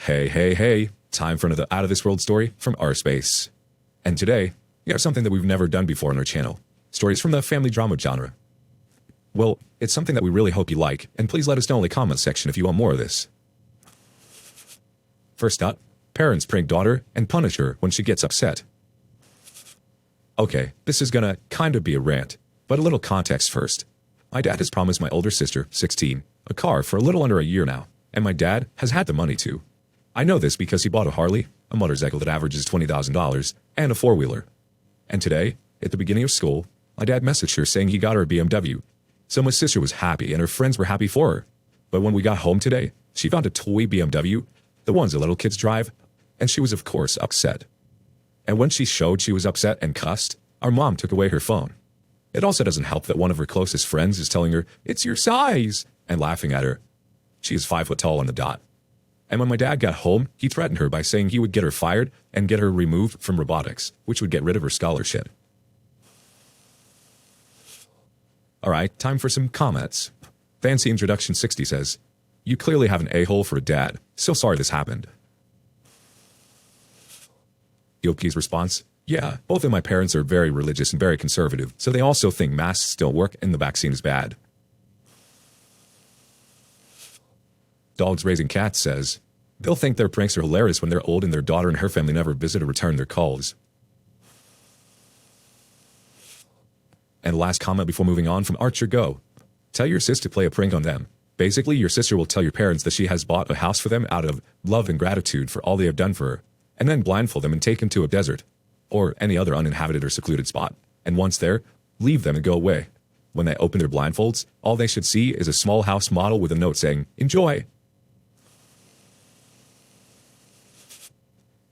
Hey, hey, hey, time for another out of this world story from our space. And today, we have something that we've never done before on our channel. Stories from the family drama genre. Well, it's something that we really hope you like, and please let us know in the comments section if you want more of this. First up, parents prank daughter and punish her when she gets upset. Okay, this is gonna kind of be a rant, but a little context first. My dad has promised my older sister, 16, a car for a little under a year now, and my dad has had the money to. I know this because he bought a Harley, a motorcycle that averages $20,000, and a four-wheeler. And today, at the beginning of school, my dad messaged her saying he got her a BMW. So my sister was happy and her friends were happy for her. But when we got home today, she found a toy BMW, the ones that little kids drive, and she was of course upset. And when she showed she was upset and cussed, our mom took away her phone. It also doesn't help that one of her closest friends is telling her, "It's your size," and laughing at her. She is 5 foot tall on the dot. And when my dad got home, he threatened her by saying he would get her fired and get her removed from robotics, which would get rid of her scholarship. Alright, time for some comments. Fancy Introduction 60 says, "You clearly have an a-hole for a dad. So sorry this happened." Yoki's response, "Yeah, both of my parents are very religious and very conservative, so they also think masks don't work and the vaccine is bad." Dogs Raising Cats says, "They'll think their pranks are hilarious when they're old and their daughter and her family never visit or return their calls." And last comment before moving on from Archer Go. "Tell your sis to play a prank on them. Basically, your sister will tell your parents that she has bought a house for them out of love and gratitude for all they have done for her, and then blindfold them and take them to a desert, or any other uninhabited or secluded spot, and once there, leave them and go away. When they open their blindfolds, all they should see is a small house model with a note saying, 'Enjoy.'"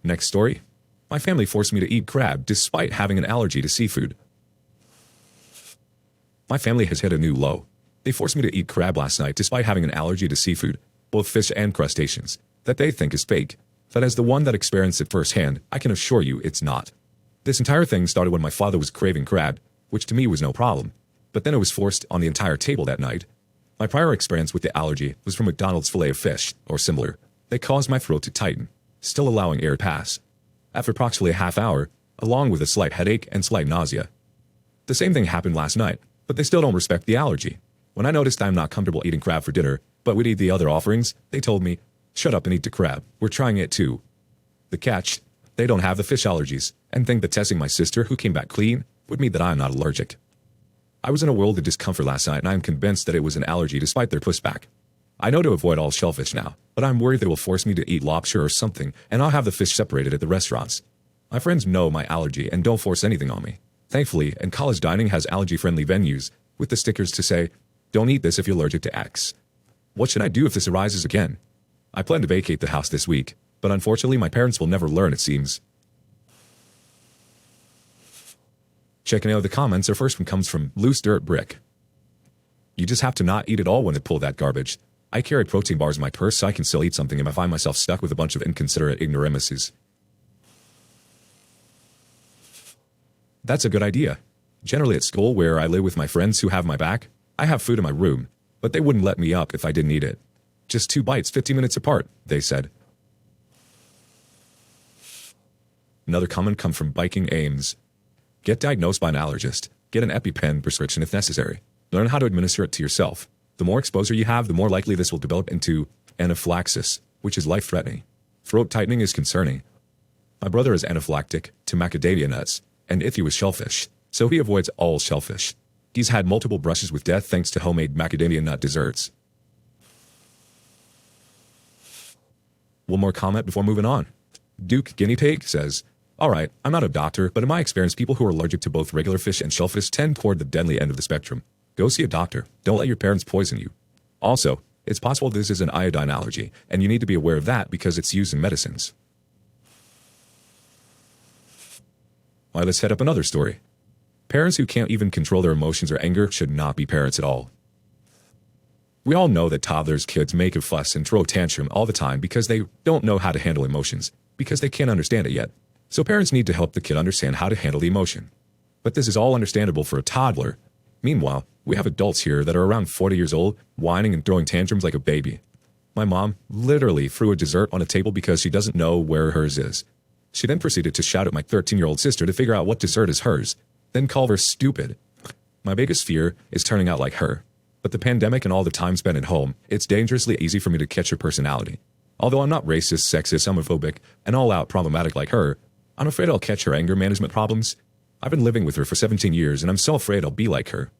Next story. My family forced me to eat crab despite having an allergy to seafood. My family has hit a new low. They forced me to eat crab last night despite having an allergy to seafood, both fish and crustaceans, that they think is fake. But as the one that experienced it firsthand, I can assure you it's not. This entire thing started when my father was craving crab, which to me was no problem. But then it was forced on the entire table that night. My prior experience with the allergy was from McDonald's fillet of fish, or similar. They caused my throat to tighten, still allowing air to pass. After approximately a half hour, along with a slight headache and slight nausea. The same thing happened last night, but they still don't respect the allergy. When I noticed I'm not comfortable eating crab for dinner, but would eat the other offerings, they told me, "Shut up and eat the crab, we're trying it too." The catch, they don't have the fish allergies, and think that testing my sister, who came back clean, would mean that I am not allergic. I was in a world of discomfort last night and I am convinced that it was an allergy despite their pushback. I know to avoid all shellfish now, but I'm worried they will force me to eat lobster or something, and I'll have the fish separated at the restaurants. My friends know my allergy and don't force anything on me. Thankfully, and college dining has allergy-friendly venues, with the stickers to say, "Don't eat this if you're allergic to X." What should I do if this arises again? I plan to vacate the house this week, but unfortunately my parents will never learn, it seems. Checking out the comments, our first one comes from Loose Dirt Brick. "You just have to not eat it all when they pull that garbage. I carry protein bars in my purse so I can still eat something if I find myself stuck with a bunch of inconsiderate ignoramuses." That's a good idea. Generally at school, where I live with my friends who have my back, I have food in my room, but they wouldn't let me up if I didn't eat it. "Just 2 bites 15 minutes apart," they said. Another comment comes from Biking Ames. "Get diagnosed by an allergist. Get an EpiPen prescription if necessary. Learn how to administer it to yourself. The more exposure you have, the more likely this will develop into anaphylaxis, which is life-threatening. Throat tightening is concerning. My brother is anaphylactic to macadamia nuts, and iffy with shellfish, so he avoids all shellfish. He's had multiple brushes with death thanks to homemade macadamia nut desserts." One more comment before moving on. Duke Guinea Pig says, "Alright, I'm not a doctor, but in my experience, people who are allergic to both regular fish and shellfish tend toward the deadly end of the spectrum. Go see a doctor. Don't let your parents poison you. Also, it's possible this is an iodine allergy, and you need to be aware of that because it's used in medicines." Alright, let's head up another story. Parents who can't even control their emotions or anger should not be parents at all. We all know that toddlers' kids make a fuss and throw a tantrum all the time because they don't know how to handle emotions, because they can't understand it yet. So parents need to help the kid understand how to handle the emotion. But this is all understandable for a toddler. Meanwhile, we have adults here that are around 40 years old, whining and throwing tantrums like a baby. My mom literally threw a dessert on a table because she doesn't know where hers is. She then proceeded to shout at my 13-year-old sister to figure out what dessert is hers, then call her stupid. My biggest fear is turning out like her. But the pandemic and all the time spent at home, it's dangerously easy for me to catch her personality. Although I'm not racist, sexist, homophobic, and all-out problematic like her, I'm afraid I'll catch her anger management problems. I've been living with her for 17 years, and I'm so afraid I'll be like her.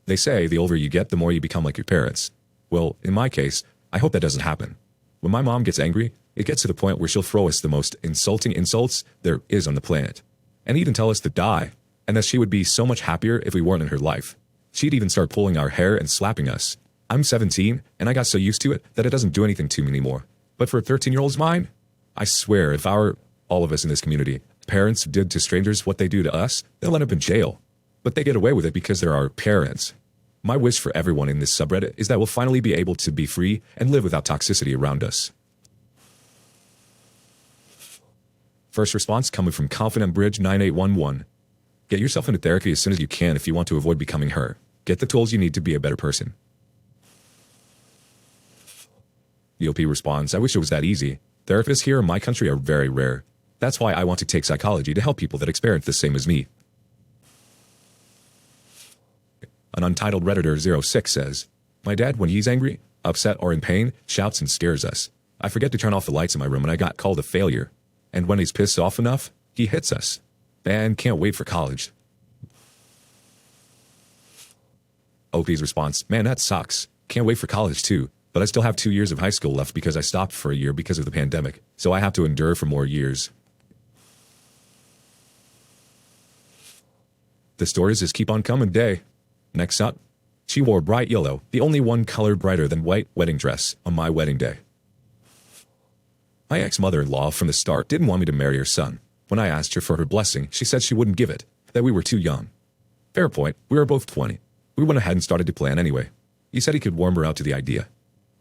They say the older you get, the more you become like your parents. Well, in my case, I hope that doesn't happen. When my mom gets angry, it gets to the point where she'll throw us the most insulting insults there is on the planet. And even tell us to die, and that she would be so much happier if we weren't in her life. She'd even start pulling our hair and slapping us. I'm 17, and I got so used to it that it doesn't do anything to me anymore. But for a 13-year-old's mind, I swear if all of us in this community, parents did to strangers what they do to us, they'll end up in jail. But they get away with it because they're our parents. My wish for everyone in this subreddit is that we'll finally be able to be free and live without toxicity around us. First response coming from Confident Bridge 9811. Get yourself into therapy as soon as you can if you want to avoid becoming her. Get the tools you need to be a better person. EOP responds, I wish it was that easy. Therapists here in my country are very rare. That's why I want to take psychology to help people that experience the same as me. An untitled Redditor 06 says, my dad, when he's angry, upset, or in pain, shouts and scares us. I forget to turn off the lights in my room and I got called a failure. And when he's pissed off enough, he hits us. And can't wait for college. OP's response, man, that sucks. Can't wait for college too, but I still have 2 years of high school left because I stopped for a year because of the pandemic, so I have to endure for more years. The stories just keep on coming day. Next up, she wore bright yellow, the only one color brighter than white wedding dress on my wedding day. My ex-mother-in-law from the start didn't want me to marry her son. When I asked her for her blessing, she said she wouldn't give it, that we were too young. Fair point, we were both 20. We went ahead and started to plan anyway. He said he could warm her out to the idea.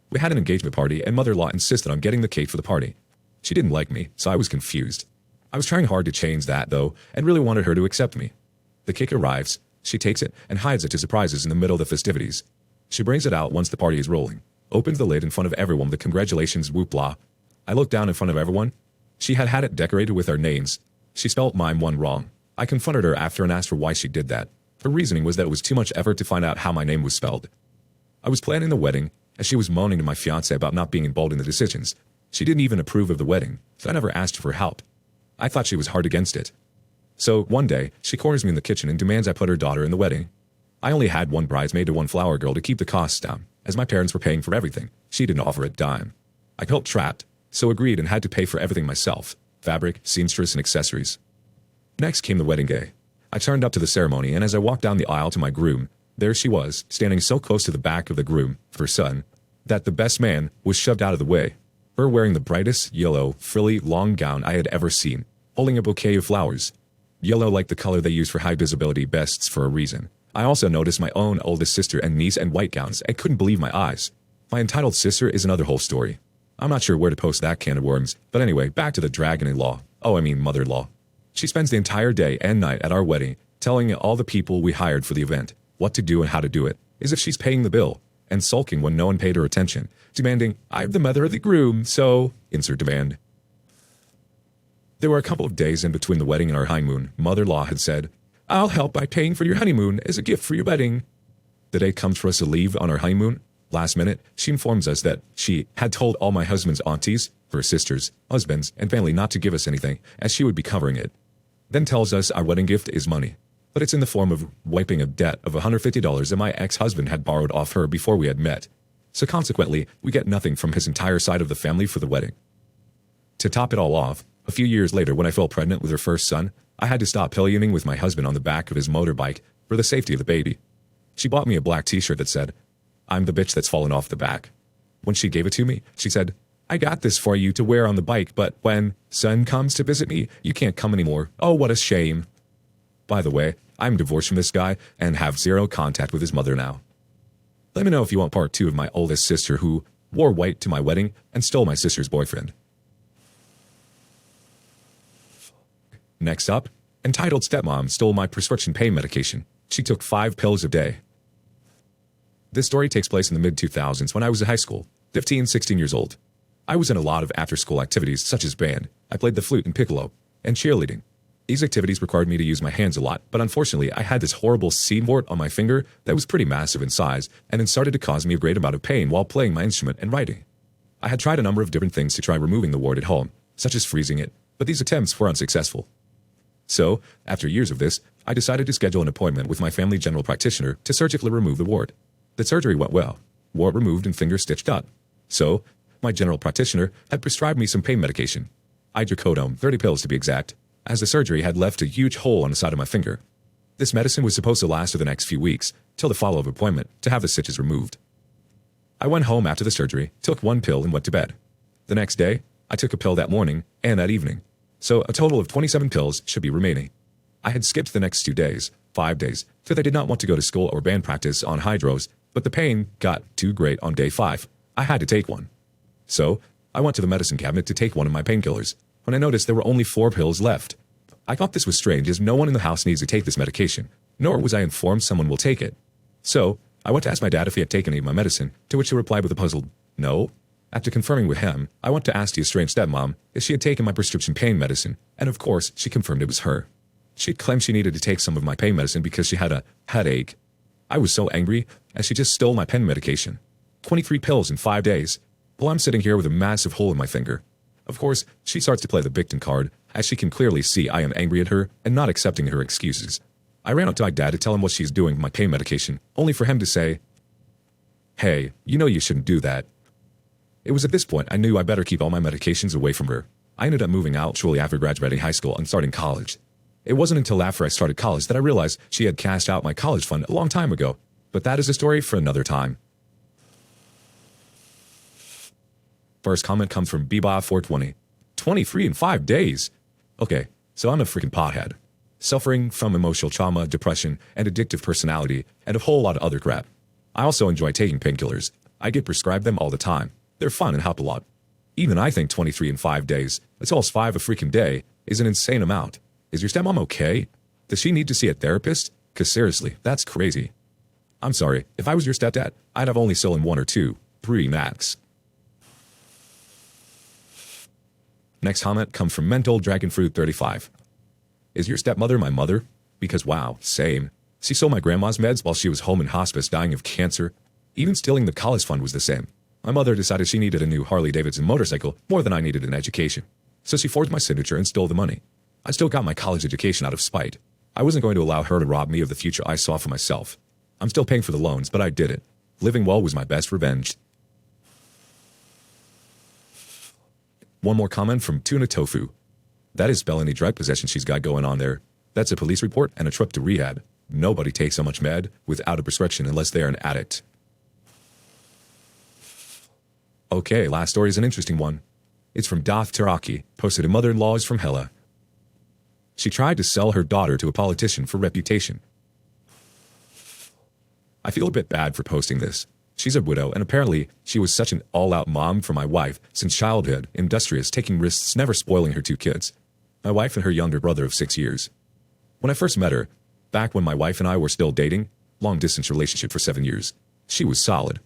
We had an engagement party and mother-in-law insisted on getting the cake for the party. She didn't like me, so I was confused. I was trying hard to change that, though, and really wanted her to accept me. The cake arrives, she takes it and hides it to surprise us in the middle of the festivities. She brings it out once the party is rolling, opens the lid in front of everyone with the congratulations whoop blah. I looked down in front of everyone. She had had it decorated with our names. She spelled mine one wrong. I confronted her after and asked her why she did that. Her reasoning was that it was too much effort to find out how my name was spelled. I was planning the wedding, and she was moaning to my fiancé about not being involved in the decisions. She didn't even approve of the wedding, so I never asked her for help. I thought she was hard against it. So one day, she corners me in the kitchen and demands I put her daughter in the wedding. I only had one bridesmaid and one flower girl to keep the costs down, as my parents were paying for everything. She didn't offer a dime. I felt trapped, so agreed and had to pay for everything myself: fabric, seamstress, and accessories. Next came the wedding day. I turned up to the ceremony, and as I walked down the aisle to my groom, there she was, standing so close to the back of the groom, her son, that the best man was shoved out of the way. Her wearing the brightest yellow, frilly, long gown I had ever seen, holding a bouquet of flowers. Yellow like the color they use for high-visibility vests for a reason. I also noticed my own oldest sister and niece in white gowns and couldn't believe my eyes. My entitled sister is another whole story. I'm not sure where to post that can of worms, but anyway, back to the dragon-in-law. Mother-in-law. She spends the entire day and night at our wedding, telling all the people we hired for the event what to do and how to do it, as if she's paying the bill, and sulking when no one paid her attention, demanding, I'm the mother of the groom, so insert demand. There were a couple of days in between the wedding and our honeymoon. Mother-in-law had said, I'll help by paying for your honeymoon as a gift for your wedding. The day comes for us to leave on our honeymoon. Last minute, she informs us that she had told all my husband's aunties, her sisters, husbands, and family not to give us anything, as she would be covering it. Then tells us our wedding gift is money, but it's in the form of wiping a debt of $150 that my ex-husband had borrowed off her before we had met. So consequently, we get nothing from his entire side of the family for the wedding. To top it all off, a few years later when I fell pregnant with her first son, I had to stop pillioning with my husband on the back of his motorbike for the safety of the baby. She bought me a black t-shirt that said, I'm the bitch that's fallen off the back. When she gave it to me, she said, I got this for you to wear on the bike, but when son comes to visit me, you can't come anymore. Oh, what a shame. By the way, I'm divorced from this guy and have zero contact with his mother now. Let me know if you want part 2 of my oldest sister who wore white to my wedding and stole my sister's boyfriend. Next up, entitled Stepmom stole my prescription pain medication. She took 5 pills a day. This story takes place in the mid-2000s when I was in high school. 15, 16 years old. I was in a lot of after-school activities such as band. I played the flute and piccolo, and cheerleading. These activities required me to use my hands a lot, but unfortunately I had this horrible seam wart on my finger that was pretty massive in size, and it started to cause me a great amount of pain while playing my instrument and writing. I had tried a number of different things to try removing the wart at home, such as freezing it, but these attempts were unsuccessful. So, after years of this, I decided to schedule an appointment with my family general practitioner to surgically remove the wart. The surgery went well, wart removed and finger stitched up. So, my general practitioner had prescribed me some pain medication, hydrocodone, 30 pills to be exact, as the surgery had left a huge hole on the side of my finger. This medicine was supposed to last for the next few weeks, till the follow-up appointment, to have the stitches removed. I went home after the surgery, took one pill and went to bed. The next day, I took a pill that morning and that evening. So a total of 27 pills should be remaining. I had skipped the next 2 days, 5 days, because I did not want to go to school or band practice on hydros, but the pain got too great on day 5. I had to take one. So, I went to the medicine cabinet to take one of my painkillers, when I noticed there were only 4 pills left. I thought this was strange as no one in the house needs to take this medication, nor was I informed someone will take it. So, I went to ask my dad if he had taken any of my medicine, to which he replied with a puzzled, "No." After confirming with him, I went to ask the estranged stepmom if she had taken my prescription pain medicine, and of course, she confirmed it was her. She claimed she needed to take some of my pain medicine because she had a headache. I was so angry, as she just stole my pain medication. 23 pills in 5 days, while I'm sitting here with a massive hole in my finger. Of course, she starts to play the victim card, as she can clearly see I am angry at her and not accepting her excuses. I ran up to my dad to tell him what she's doing with my pain medication, only for him to say, "Hey, you know you shouldn't do that." It was at this point I knew I better keep all my medications away from her. I ended up moving out shortly after graduating high school and starting college. It wasn't until after I started college that I realized she had cashed out my college fund a long time ago, but that is a story for another time. First comment comes from Bebob420. 23 in 5 days? Okay, so I'm a freaking pothead. Suffering from emotional trauma, depression, and addictive personality, and a whole lot of other crap. I also enjoy taking painkillers. I get prescribed them all the time. They're fun and help a lot. Even I think 23 in 5 days, that's almost 5 a freaking day, is an insane amount. Is your stepmom okay? Does she need to see a therapist? 'Cause seriously, that's crazy. I'm sorry, if I was your stepdad, I'd have only stolen 1 or 2, 3 max. Next comment comes from Mental Dragonfruit 35. Is your stepmother my mother? Because wow, same. She stole my grandma's meds while she was home in hospice dying of cancer. Even stealing the college fund was the same. My mother decided she needed a new Harley-Davidson motorcycle more than I needed an education. So she forged my signature and stole the money. I still got my college education out of spite. I wasn't going to allow her to rob me of the future I saw for myself. I'm still paying for the loans, but I did it. Living well was my best revenge. One more comment from Tuna Tofu. That is felony drug possession she's got going on there. That's a police report and a trip to rehab. Nobody takes so much med without a prescription unless they're an addict. Okay, last story is an interesting one. It's from Doth Teraki, posted a mother-in-law is from Hella. She tried to sell her daughter to a politician for reputation. I feel a bit bad for posting this. She's a widow, and apparently she was such an all-out mom for my wife since childhood, industrious, taking risks, never spoiling her 2 kids. My wife and her younger brother of 6 years. When I first met her, back when my wife and I were still dating, long-distance relationship for 7 years, she was solid.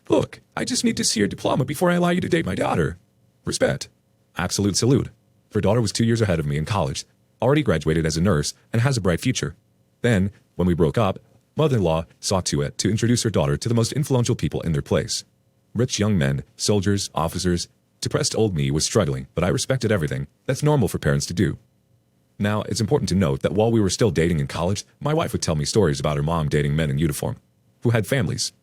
Look, I just need to see your diploma before I allow you to date my daughter. Respect. Absolute salute. Her daughter was 2 years ahead of me in college, already graduated as a nurse, and has a bright future. Then, when we broke up, mother-in-law saw to it to introduce her daughter to the most influential people in their place. Rich young men, soldiers, officers. Depressed old me was struggling, but I respected everything. That's normal for parents to do. Now, it's important to note that while we were still dating in college, my wife would tell me stories about her mom dating men in uniform, who had families.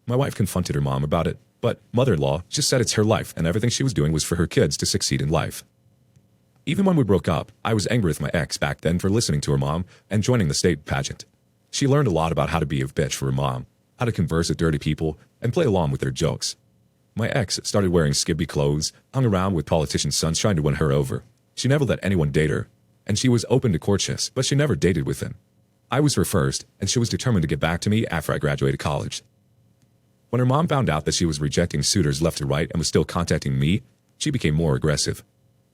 My wife confronted her mom about it, but mother-in-law just said it's her life and everything she was doing was for her kids to succeed in life. Even when we broke up, I was angry with my ex back then for listening to her mom and joining the state pageant. She learned a lot about how to be a bitch for her mom, how to converse with dirty people, and play along with their jokes. My ex started wearing skimpy clothes, hung around with politicians' sons trying to win her over. She never let anyone date her, and she was open to courtships, but she never dated with them. I was her first, and she was determined to get back to me after I graduated college. When her mom found out that she was rejecting suitors left to right and was still contacting me, she became more aggressive.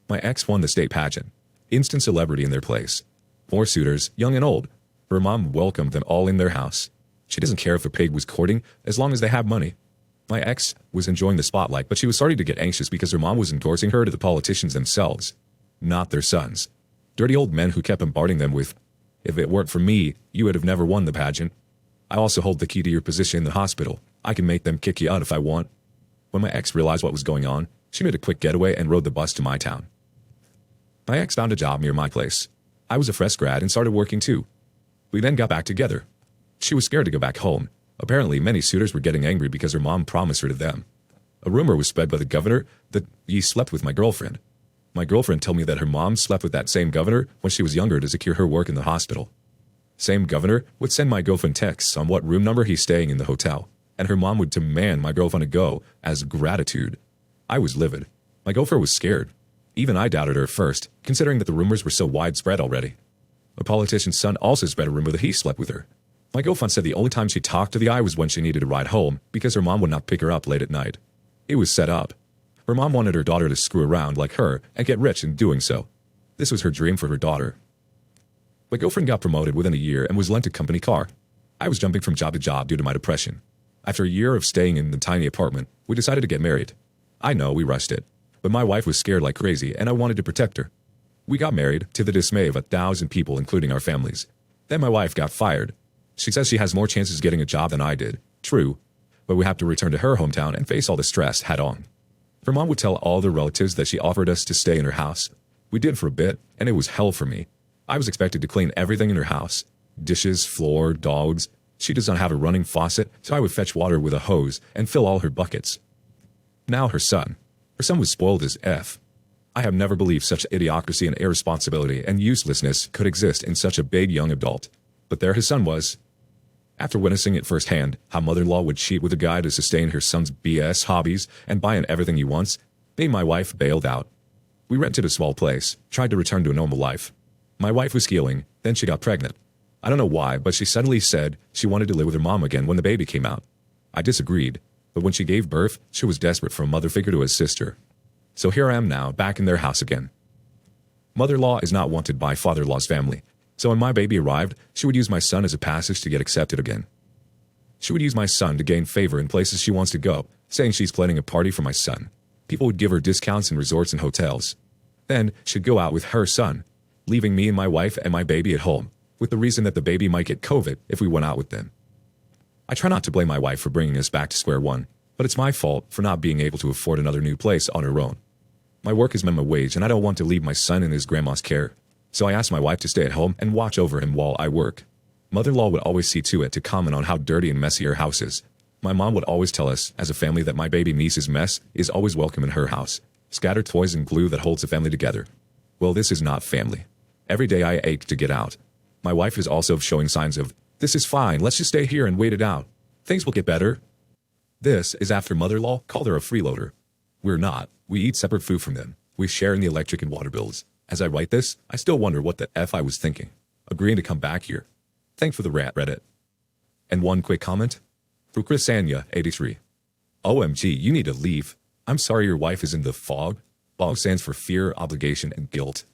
My ex won the state pageant, instant celebrity in their place. More suitors, young and old. Her mom welcomed them all in their house. She doesn't care if a pig was courting, as long as they have money. My ex was enjoying the spotlight, but she was starting to get anxious because her mom was endorsing her to the politicians themselves, not their sons. Dirty old men who kept bombarding them with, "If it weren't for me, you would have never won the pageant. I also hold the key to your position in the hospital. I can make them kick you out if I want." When my ex realized what was going on, she made a quick getaway and rode the bus to my town. My ex found a job near my place. I was a fresh grad and started working too. We then got back together. She was scared to go back home. Apparently, many suitors were getting angry because her mom promised her to them. A rumor was spread by the governor that he slept with my girlfriend. My girlfriend told me that her mom slept with that same governor when she was younger to secure her work in the hospital. Same governor would send my girlfriend texts on what room number he's staying in the hotel, and her mom would demand my girlfriend to go as gratitude. I was livid. My girlfriend was scared. Even I doubted her at first, considering that the rumors were so widespread already. A politician's son also spread a rumor that he slept with her. My girlfriend said the only time she talked to the eye was when she needed a ride home because her mom would not pick her up late at night. It was set up. Her mom wanted her daughter to screw around like her and get rich in doing so. This was her dream for her daughter. My girlfriend got promoted within a year and was lent a company car. I was jumping from job to job due to my depression. After a year of staying in the tiny apartment, we decided to get married. I know we rushed it, but my wife was scared like crazy and I wanted to protect her. We got married to the dismay of 1,000 people, including our families. Then my wife got fired. She says she has more chances of getting a job than I did. True, but we have to return to her hometown and face all the stress head on. Her mom would tell all the relatives that she offered us to stay in her house. We did for a bit, and it was hell for me. I was expected to clean everything in her house. Dishes, floor, dogs. She does not have a running faucet, so I would fetch water with a hose and fill all her buckets. Now her son. Her son was spoiled as F. I have never believed such idiocracy and irresponsibility and uselessness could exist in such a big young adult. But there his son was. After witnessing it firsthand, how mother-in-law would cheat with a guy to sustain her son's BS hobbies and buy him everything he wants, me and my wife bailed out. We rented a small place, tried to return to a normal life. My wife was healing, then she got pregnant. I don't know why, but she suddenly said she wanted to live with her mom again when the baby came out. I disagreed, but when she gave birth, she was desperate for a mother figure to assist her. So here I am now, back in their house again. Mother-in-law is not wanted by father-in-law's family. So when my baby arrived, she would use my son as a passage to get accepted again. She would use my son to gain favor in places she wants to go, saying she's planning a party for my son. People would give her discounts in resorts and hotels. Then she'd go out with her son, leaving me and my wife and my baby at home, with the reason that the baby might get COVID if we went out with them. I try not to blame my wife for bringing us back to square one, but it's my fault for not being able to afford another new place on her own. My work is minimum wage and I don't want to leave my son in his grandma's care. So I asked my wife to stay at home and watch over him while I work. Mother-in-law would always see to it to comment on how dirty and messy her house is. My mom would always tell us, as a family, that my baby niece's mess is always welcome in her house. Scattered toys and glue that holds the family together. Well, this is not family. Every day I ache to get out. My wife is also showing signs of, "This is fine, let's just stay here and wait it out. Things will get better." This is after mother-in-law called her a freeloader. We're not. We eat separate food from them. We share in the electric and water bills. As I write this, I still wonder what the F I was thinking, agreeing to come back here. Thanks for the Reddit. And one quick comment. For Chrisania, 83. OMG, you need to leave. I'm sorry your wife is in the fog. FOG stands for fear, obligation, and guilt.